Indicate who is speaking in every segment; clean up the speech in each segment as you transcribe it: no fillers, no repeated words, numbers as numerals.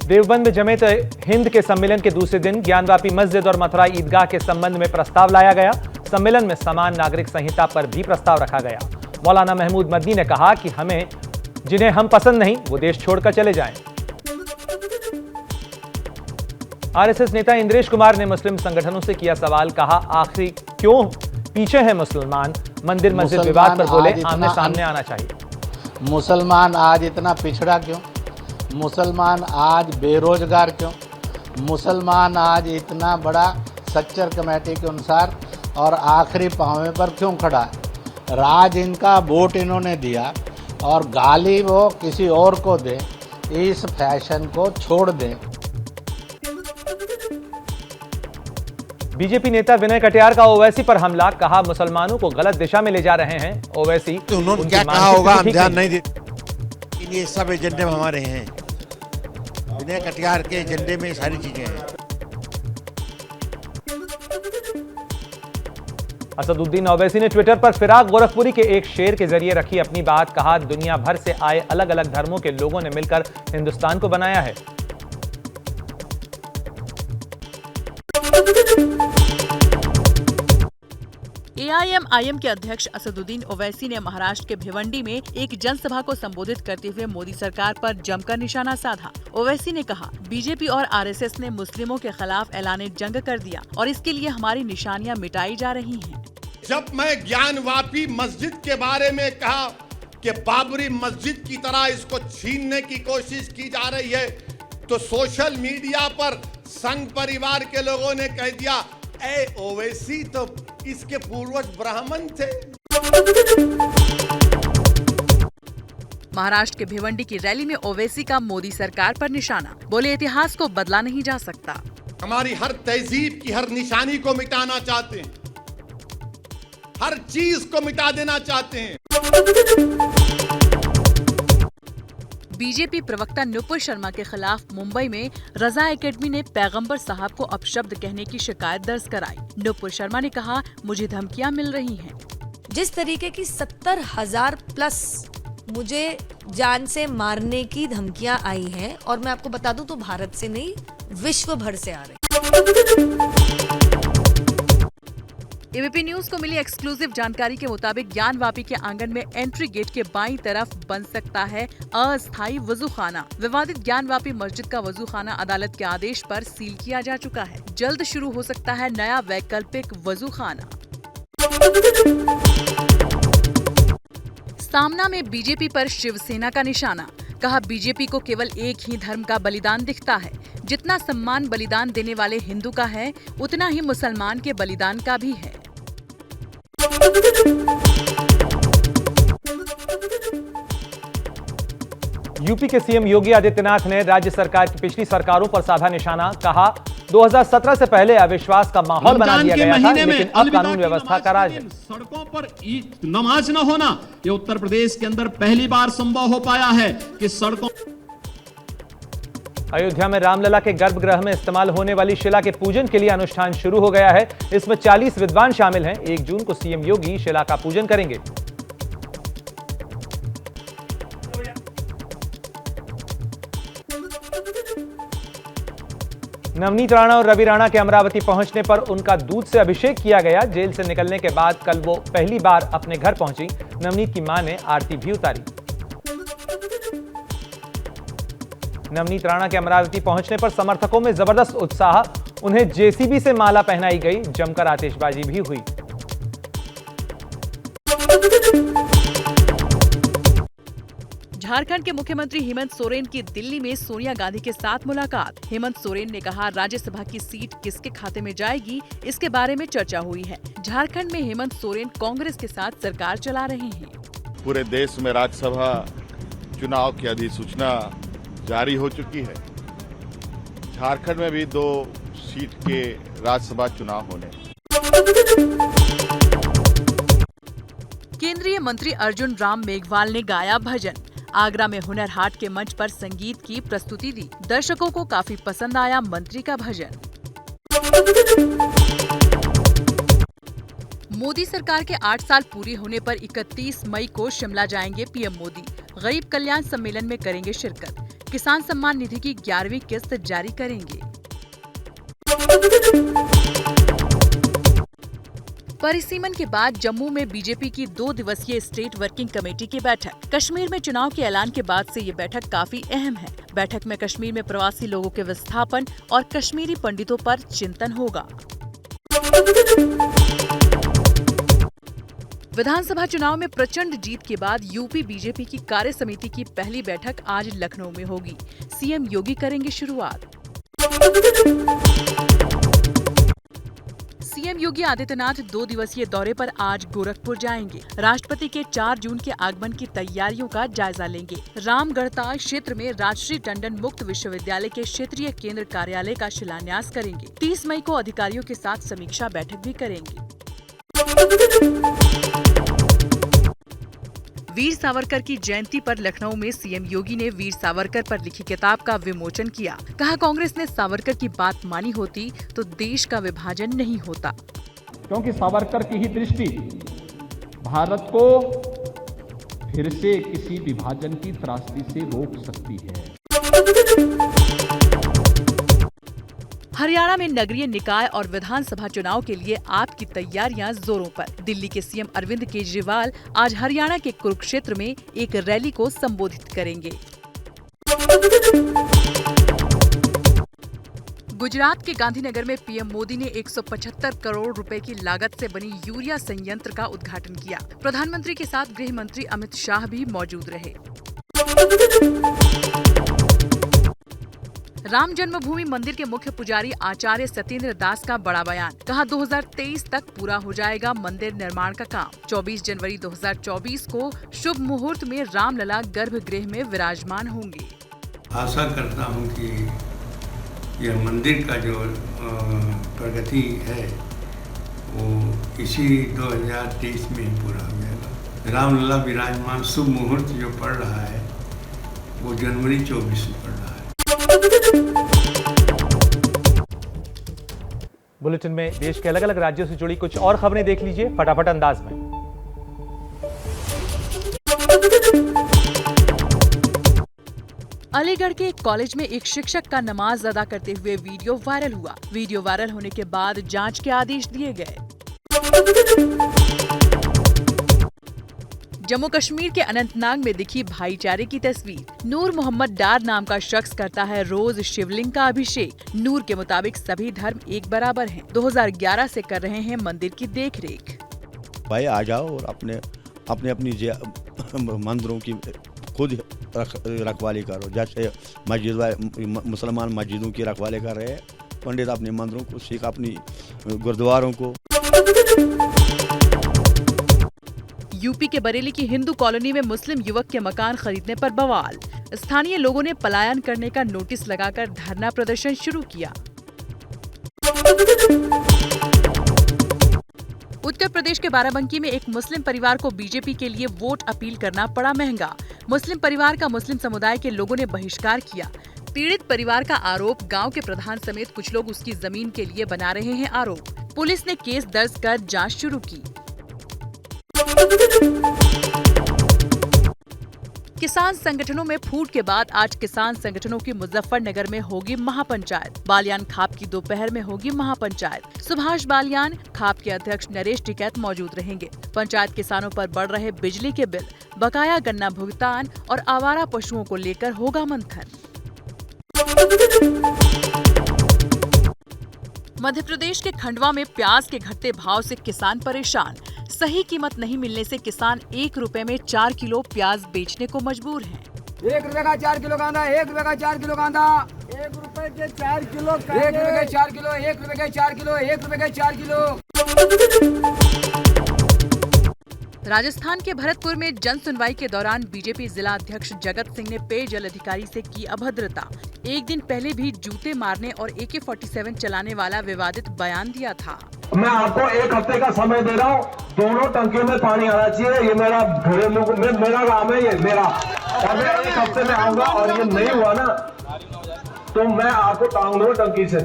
Speaker 1: देवबंद में जमेत हिंद के सम्मेलन के दूसरे दिन ज्ञानवापी मस्जिद और मथुरा ईदगाह के संबंध में प्रस्ताव लाया गया। सम्मेलन में समान नागरिक संहिता पर भी प्रस्ताव रखा गया। मौलाना महमूद मदनी ने कहा कि हमें जिन्हें हम पसंद नहीं वो देश छोड़कर चले जाएं। आरएसएस नेता इंद्रेश कुमार ने मुस्लिम संगठनों से किया सवाल, कहा आखिर क्यों पीछे है मुसलमान? मंदिर मस्जिद विवाद पर बोले आमने सामने आना चाहिए।
Speaker 2: मुसलमान आज इतना पिछड़ा क्यों? मुसलमान आज बेरोजगार क्यों? मुसलमान आज इतना बड़ा सच्चर कमेटी के अनुसार और आखिरी पांव पर क्यों खड़ा है? राज इनका वोट इन्होंने दिया और गाली वो किसी और को दे, इस फैशन को छोड़ दें।
Speaker 1: बीजेपी नेता विनय कटियार का ओवैसी पर हमला, कहा मुसलमानों को गलत दिशा में ले जा रहे हैं। ओवैसी
Speaker 3: तो उन्होंने क्या कहा होगा हम ध्यान नहीं देते, ये सब एजेंडे में हमारे हैं। विनय कटियार के एजेंडे में सारी चीजें हैं।
Speaker 1: असदुद्दीन ओवैसी ने ट्विटर पर फिराक गोरखपुरी के एक शेर के जरिए रखी अपनी बात, कहा दुनिया भर से आए अलग अलग धर्मों के लोगों ने मिलकर हिंदुस्तान को बनाया है।
Speaker 4: एआईएमआईएम के अध्यक्ष असदुद्दीन ओवैसी ने महाराष्ट्र के भिवंडी में एक जनसभा को संबोधित करते हुए मोदी सरकार पर जमकर निशाना साधा। ओवैसी ने कहा, बीजेपी और आरएसएस ने मुस्लिमों के खिलाफ ऐलान जंग कर दिया और इसके लिए हमारी निशानियां मिटाई जा रही हैं।
Speaker 5: जब मैं ज्ञानवापी मस्जिद के बारे में कहा कि बाबरी मस्जिद की तरह इसको छीनने की कोशिश की जा रही है, तो सोशल मीडिया पर संघ परिवार के लोगों ने कह दिया, ए ओवैसी तो इसके पूर्वज ब्राह्मण थे।
Speaker 4: महाराष्ट्र के भिवंडी की रैली में ओवैसी का मोदी सरकार पर निशाना, बोले इतिहास को बदला नहीं जा सकता।
Speaker 5: हमारी हर तहजीब की हर निशानी को मिटाना चाहते हैं, हर चीज को मिटा देना चाहते हैं।
Speaker 4: बीजेपी प्रवक्ता नुपुर शर्मा के खिलाफ मुंबई में रजा एकेडमी ने पैगंबर साहब को अपशब्द कहने की शिकायत दर्ज कराई। नुपुर शर्मा ने कहा, मुझे धमकियां मिल रही हैं।
Speaker 6: जिस तरीके की 70,000 प्लस मुझे जान से मारने की धमकियां आई हैं, और मैं आपको बता दूं तो भारत से नहीं विश्व भर से आ रही।
Speaker 4: एबीपी न्यूज को मिली एक्सक्लूसिव जानकारी के मुताबिक ज्ञानवापी के आंगन में एंट्री गेट के बाईं तरफ बन सकता है अस्थायी वजूखाना। विवादित ज्ञानवापी मस्जिद का वजूखाना अदालत के आदेश पर सील किया जा चुका है। जल्द शुरू हो सकता है नया वैकल्पिक वजूखाना। सामना में बीजेपी पर शिवसेना का निशाना, कहा बीजेपी को केवल एक ही धर्म का बलिदान दिखता है। जितना सम्मान बलिदान देने वाले हिंदू का है, उतना ही मुसलमान के बलिदान का भी है।
Speaker 1: यूपी के सीएम योगी आदित्यनाथ ने राज्य सरकार की पिछली सरकारों पर साधा निशाना, कहा 2017 से पहले अविश्वास का माहौल बना दिया गया था, लेकिन अब कानून व्यवस्था का राज है।
Speaker 7: सड़कों पर नमाज न होना, ये उत्तर प्रदेश के अंदर पहली बार संभव हो पाया है कि सड़कों।
Speaker 1: अयोध्या में रामलला के गर्भगृह में इस्तेमाल होने वाली शिला के पूजन के लिए अनुष्ठान शुरू हो गया है। इसमें 40 विद्वान शामिल हैं। 1 जून को सीएम योगी शिला का पूजन करेंगे। नवनीत राणा और रवि राणा के अमरावती पहुंचने पर उनका दूध से अभिषेक किया गया। जेल से निकलने के बाद कल वो पहली बार अपने घर पहुंची। नवनीत की मां ने आरती भी उतारी। नवनीत राणा के अमरावती पहुंचने पर समर्थकों में जबरदस्त उत्साह। उन्हें जेसीबी से माला पहनाई गई। जमकर आतिशबाजी भी हुई।
Speaker 4: झारखंड के मुख्यमंत्री हेमंत सोरेन की दिल्ली में सोनिया गांधी के साथ मुलाकात। हेमंत सोरेन ने कहा, राज्यसभा की सीट किसके खाते में जाएगी, इसके बारे में चर्चा हुई है। झारखंड में हेमंत सोरेन कांग्रेस के साथ सरकार चला रहे हैं।
Speaker 8: पूरे देश में राज्यसभा चुनाव की अधिसूचना जारी हो चुकी है। झारखंड में भी 2 सीट के राज्यसभा चुनाव होने।
Speaker 4: केंद्रीय मंत्री अर्जुन राम मेघवाल ने गाया भजन। आगरा में हुनर हाट के मंच पर संगीत की प्रस्तुति दी। दर्शकों को काफी पसंद आया मंत्री का भजन। मोदी सरकार के 8 साल पूरे होने पर 31 मई को शिमला जाएंगे पीएम मोदी। गरीब कल्याण सम्मेलन में करेंगे शिरकत। किसान सम्मान निधि की 11वीं किस्त जारी करेंगे। परिसीमन के बाद जम्मू में बीजेपी की 2 दिवसीय स्टेट वर्किंग कमेटी की बैठक। कश्मीर में चुनाव के ऐलान के बाद से ये बैठक काफी अहम है। बैठक में कश्मीर में प्रवासी लोगों के विस्थापन और कश्मीरी पंडितों पर चिंतन होगा। विधानसभा चुनाव में प्रचंड जीत के बाद यूपी बीजेपी की कार्य समिति की पहली बैठक आज लखनऊ में होगी। सीएम योगी करेंगे शुरुआत। सीएम योगी आदित्यनाथ 2 दिवसीय दौरे पर आज गोरखपुर जाएंगे। राष्ट्रपति के 4 जून के आगमन की तैयारियों का जायजा लेंगे। रामगढ़ताल क्षेत्र में राजश्री टंडन मुक्त विश्वविद्यालय के क्षेत्रीय केंद्र कार्यालय का शिलान्यास करेंगे। 30 मई को अधिकारियों के साथ समीक्षा बैठक भी करेंगे। वीर सावरकर की जयंती पर लखनऊ में सीएम योगी ने वीर सावरकर पर लिखी किताब का विमोचन किया। कहा, कांग्रेस ने सावरकर की बात मानी होती तो देश का विभाजन नहीं होता।
Speaker 7: क्योंकि सावरकर की ही दृष्टि भारत को फिर से किसी विभाजन की त्रासदी से रोक सकती है।
Speaker 4: हरियाणा में नगरीय निकाय और विधानसभा चुनाव के लिए आपकी तैयारियां जोरों पर। दिल्ली के सीएम अरविंद केजरीवाल आज हरियाणा के कुरुक्षेत्र में एक रैली को संबोधित करेंगे। गुजरात के गांधीनगर में पीएम मोदी ने 175 करोड़ रुपए की लागत से बनी यूरिया संयंत्र का उद्घाटन किया। प्रधानमंत्री के साथ गृह मंत्री अमित शाह भी मौजूद रहे। राम जन्मभूमि मंदिर के मुख्य पुजारी आचार्य सत्येंद्र दास का बड़ा बयान। कहा, 2023 तक पूरा हो जाएगा मंदिर निर्माण का काम। 24 जनवरी 2024 को शुभ मुहूर्त में रामलला गर्भगृह में विराजमान होंगे।
Speaker 9: आशा करता हूं कि यह मंदिर का जो प्रगति है वो इसी 2023 में ही पूरा हो जाएगा। रामलला विराजमान शुभ मुहूर्त जो पड़ रहा है वो जनवरी 24 में पड़ रहा है।
Speaker 1: बुलेटिन में देश के अलग अलग राज्यों से जुड़ी कुछ और खबरें देख लीजिए फटाफट अंदाज में।
Speaker 4: अलीगढ़ के एक कॉलेज में एक शिक्षक का नमाज अदा करते हुए वीडियो वायरल हुआ। वीडियो वायरल होने के बाद जांच के आदेश दिए गए। जम्मू कश्मीर के अनंतनाग में दिखी भाईचारे की तस्वीर। नूर मोहम्मद डार नाम का शख्स करता है रोज शिवलिंग का अभिषेक। नूर के मुताबिक सभी धर्म एक बराबर हैं। 2011 से कर रहे हैं मंदिर की देखरेख।
Speaker 3: भाई आ जाओ और अपने मंदिरों की खुद रखवाली करो। जैसे मुसलमान मस्जिदों की रखवाली कर रहे हैं, पंडित अपने मंदिरों को, सिख अपनी गुरुद्वारों को।
Speaker 4: यूपी के बरेली की हिंदू कॉलोनी में मुस्लिम युवक के मकान खरीदने पर बवाल। स्थानीय लोगों ने पलायन करने का नोटिस लगाकर धरना प्रदर्शन शुरू किया। उत्तर प्रदेश के बाराबंकी में एक मुस्लिम परिवार को बीजेपी के लिए वोट अपील करना पड़ा महंगा। मुस्लिम परिवार का मुस्लिम समुदाय के लोगों ने बहिष्कार किया। पीड़ित परिवार का आरोप, गांव के प्रधान समेत कुछ लोग उसकी जमीन के लिए बना रहे हैं आरोप। पुलिस ने केस दर्ज कर जांच शुरू की। किसान संगठनों में फूट के बाद आज किसान संगठनों की मुजफ्फरनगर में होगी महापंचायत। बालियान खाप की दोपहर में होगी महापंचायत। सुभाष बालियान खाप के अध्यक्ष नरेश टिकैत मौजूद रहेंगे। पंचायत किसानों पर बढ़ रहे बिजली के बिल, बकाया गन्ना भुगतान और आवारा पशुओं को लेकर होगा मंथन। मध्य प्रदेश के खंडवा में प्याज के घटते भाव से किसान परेशान। सही कीमत नहीं मिलने से किसान 1 रुपए में 4 किलो प्याज बेचने को मजबूर हैं।
Speaker 10: 1 रुपए का 4 किलो कांदा, 1 रुपए का 4 किलो कांदा, 1 रुपए के 4 किलो, 1 रुपए के 4 किलो, 1 रुपए के 4 किलो, 1 रुपए के 4 किलो।
Speaker 4: राजस्थान के भरतपुर में जन सुनवाई के दौरान बीजेपी जिला अध्यक्ष जगत सिंह ने पेयजल अधिकारी से की अभद्रता। एक दिन पहले भी जूते मारने और AK-47 चलाने वाला विवादित बयान दिया था।
Speaker 11: मैं आपको 1 हफ्ते का समय दे रहा हूँ, दोनों टंकियों में पानी आना चाहिए। ये मेरा घरेलू मेरा काम है, ये मेरा, और मैं 1 हफ्ते में आऊंगा और ये नहीं हुआ ना तो मैं आपको टांग दूंगा टंकी से।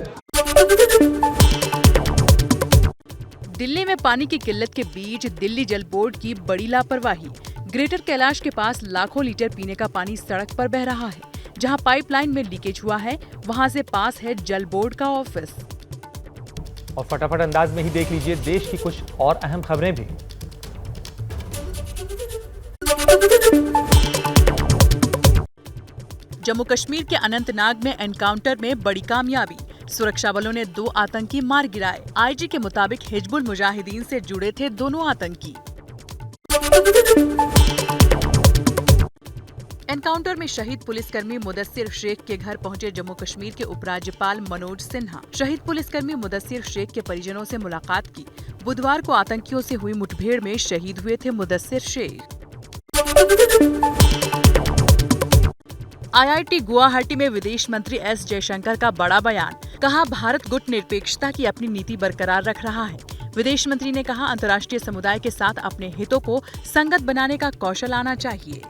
Speaker 4: दिल्ली में पानी की किल्लत के बीच दिल्ली जल बोर्ड की बड़ी लापरवाही। ग्रेटर कैलाश के पास लाखों लीटर पीने का पानी सड़क पर बह रहा है, जहां पाइपलाइन में लीकेज हुआ है वहां से पास है जल बोर्ड का ऑफिस।
Speaker 1: और फटाफट अंदाज में ही देख लीजिए देश की कुछ और अहम खबरें भी।
Speaker 4: जम्मू कश्मीर के अनंतनाग में एनकाउंटर में बड़ी कामयाबी, सुरक्षा बलों ने 2 आतंकी मार गिराए। आईजी के मुताबिक हिजबुल मुजाहिदीन से जुड़े थे दोनों आतंकी। एनकाउंटर में शहीद पुलिसकर्मी मुदस्सिर शेख के घर पहुंचे जम्मू कश्मीर के उपराज्यपाल मनोज सिन्हा। शहीद पुलिसकर्मी मुदस्सिर शेख के परिजनों से मुलाकात की। बुधवार को आतंकियों से हुई मुठभेड़ में शहीद हुए थे मुदस्सिर शेख। आईआईटी गुवाहाटी में विदेश मंत्री एस जयशंकर का बड़ा बयान, कहा भारत गुटनिरपेक्षता की अपनी नीति बरकरार रख रहा है। विदेश मंत्री ने कहा अंतर्राष्ट्रीय समुदाय के साथ अपने हितों को संगत बनाने का कौशल आना चाहिए।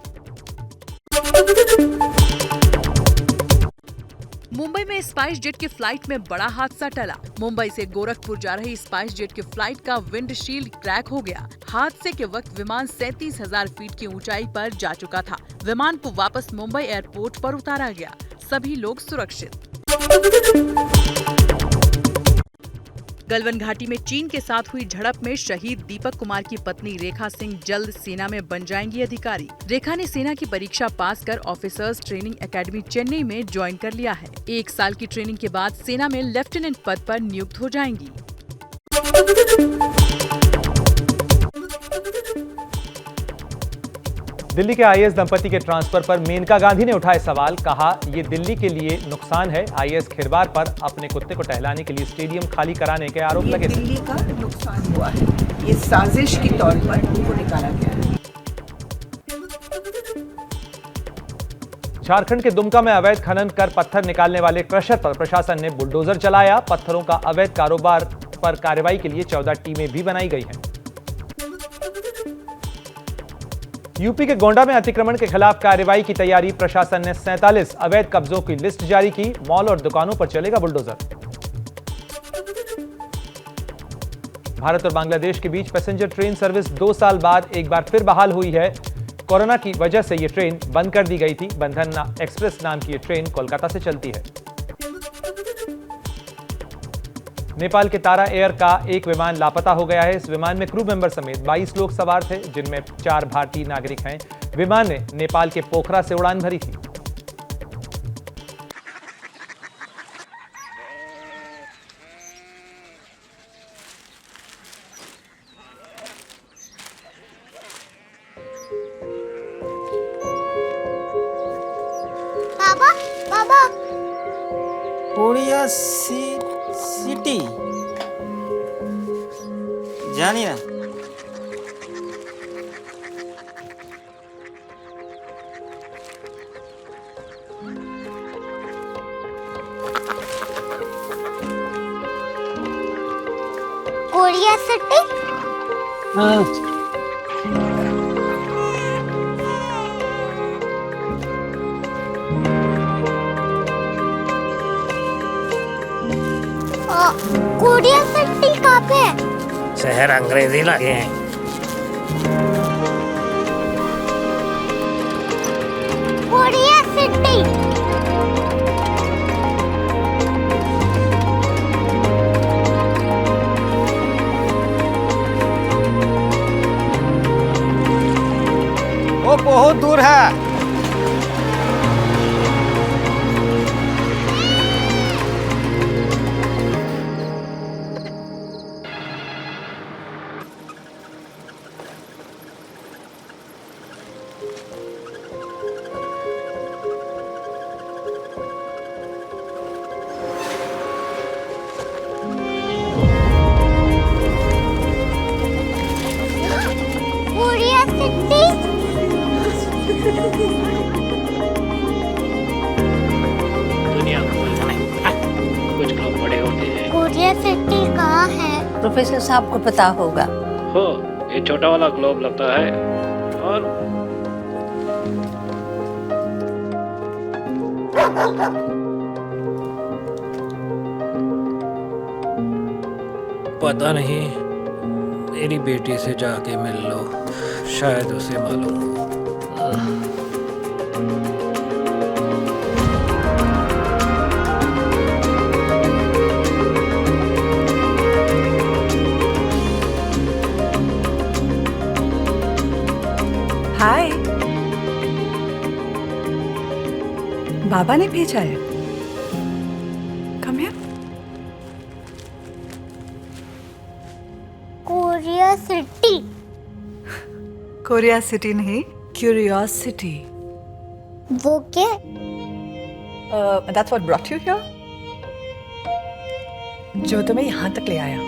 Speaker 4: मुंबई में स्पाइस जेट की फ्लाइट में बड़ा हादसा टला। मुंबई से गोरखपुर जा रही स्पाइस जेट की फ्लाइट का विंडशील्ड क्रैक हो गया। हादसे के वक्त विमान 37,000 फीट की ऊंचाई पर जा चुका था। विमान को वापस मुंबई एयरपोर्ट पर उतारा गया। सभी लोग सुरक्षित। गलवन घाटी में चीन के साथ हुई झड़प में शहीद दीपक कुमार की पत्नी रेखा सिंह जल्द सेना में बन जाएंगी अधिकारी। रेखा ने सेना की परीक्षा पास कर ऑफिसर्स ट्रेनिंग एकेडमी चेन्नई में ज्वाइन कर लिया है। 1 साल की ट्रेनिंग के बाद सेना में लेफ्टिनेंट पद पर नियुक्त हो जाएंगी।
Speaker 1: दिल्ली के आईएएस दंपति के ट्रांसफर पर मेनका गांधी ने उठाए सवाल, कहा ये दिल्ली के लिए नुकसान है। आईएएस खिरवार पर अपने कुत्ते को टहलाने के लिए स्टेडियम खाली कराने के आरोप लगे थे।
Speaker 12: दिल्ली का नुकसान हुआ है, ये साजिश के तौर पर उनको निकाला गया है।
Speaker 1: झारखंड के दुमका में अवैध खनन कर पत्थर निकालने वाले क्रशर पर प्रशासन ने बुलडोजर चलाया। पत्थरों का अवैध कारोबार पर कार्रवाई के लिए 14 टीमें भी बनाई गई हैं। यूपी के गोंडा में अतिक्रमण के खिलाफ कार्रवाई की तैयारी, प्रशासन ने 47 अवैध कब्जों की लिस्ट जारी की। मॉल और दुकानों पर चलेगा बुलडोजर। भारत और बांग्लादेश के बीच पैसेंजर ट्रेन सर्विस 2 साल बाद एक बार फिर बहाल हुई है। कोरोना की वजह से यह ट्रेन बंद कर दी गई थी। बंधन एक्सप्रेस नाम की यह ट्रेन कोलकाता से चलती है। नेपाल के तारा एयर का एक विमान लापता हो गया है। इस विमान में क्रू मेंबर समेत 22 लोग सवार थे, जिनमें 4 भारतीय नागरिक हैं। विमान ने नेपाल के पोखरा से उड़ान भरी थी।
Speaker 13: बाबा बाबा
Speaker 14: कोरिया सिटी जानी ना।
Speaker 13: Korea city?
Speaker 14: हाँ।
Speaker 13: कोरिया सिटी कहाँ पे है?
Speaker 14: शहर अंग्रेजी लगे हैं।
Speaker 13: Korea city.
Speaker 14: वो बहुत दूर है।
Speaker 15: प्रोफेसर साहब को पता होगा।
Speaker 16: हो, ये छोटा वाला ग्लोब लगता है और
Speaker 17: पता नहीं, मेरी बेटी से जाके मिल लो, शायद उसे मालूम हो।
Speaker 18: बाबा ने भेजा है। Come here.
Speaker 13: Korea city.
Speaker 18: Korea city नहीं, क्यूरियोसिटी।
Speaker 13: वो क्या?
Speaker 18: That's what brought you here? जो तुम्हें यहाँ तक ले आया।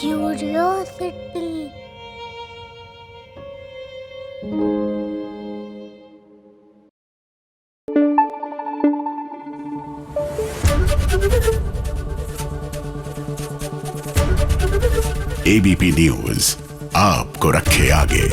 Speaker 13: क्यूरियोसिटी।
Speaker 19: ABP न्यूज आपको रखे आगे।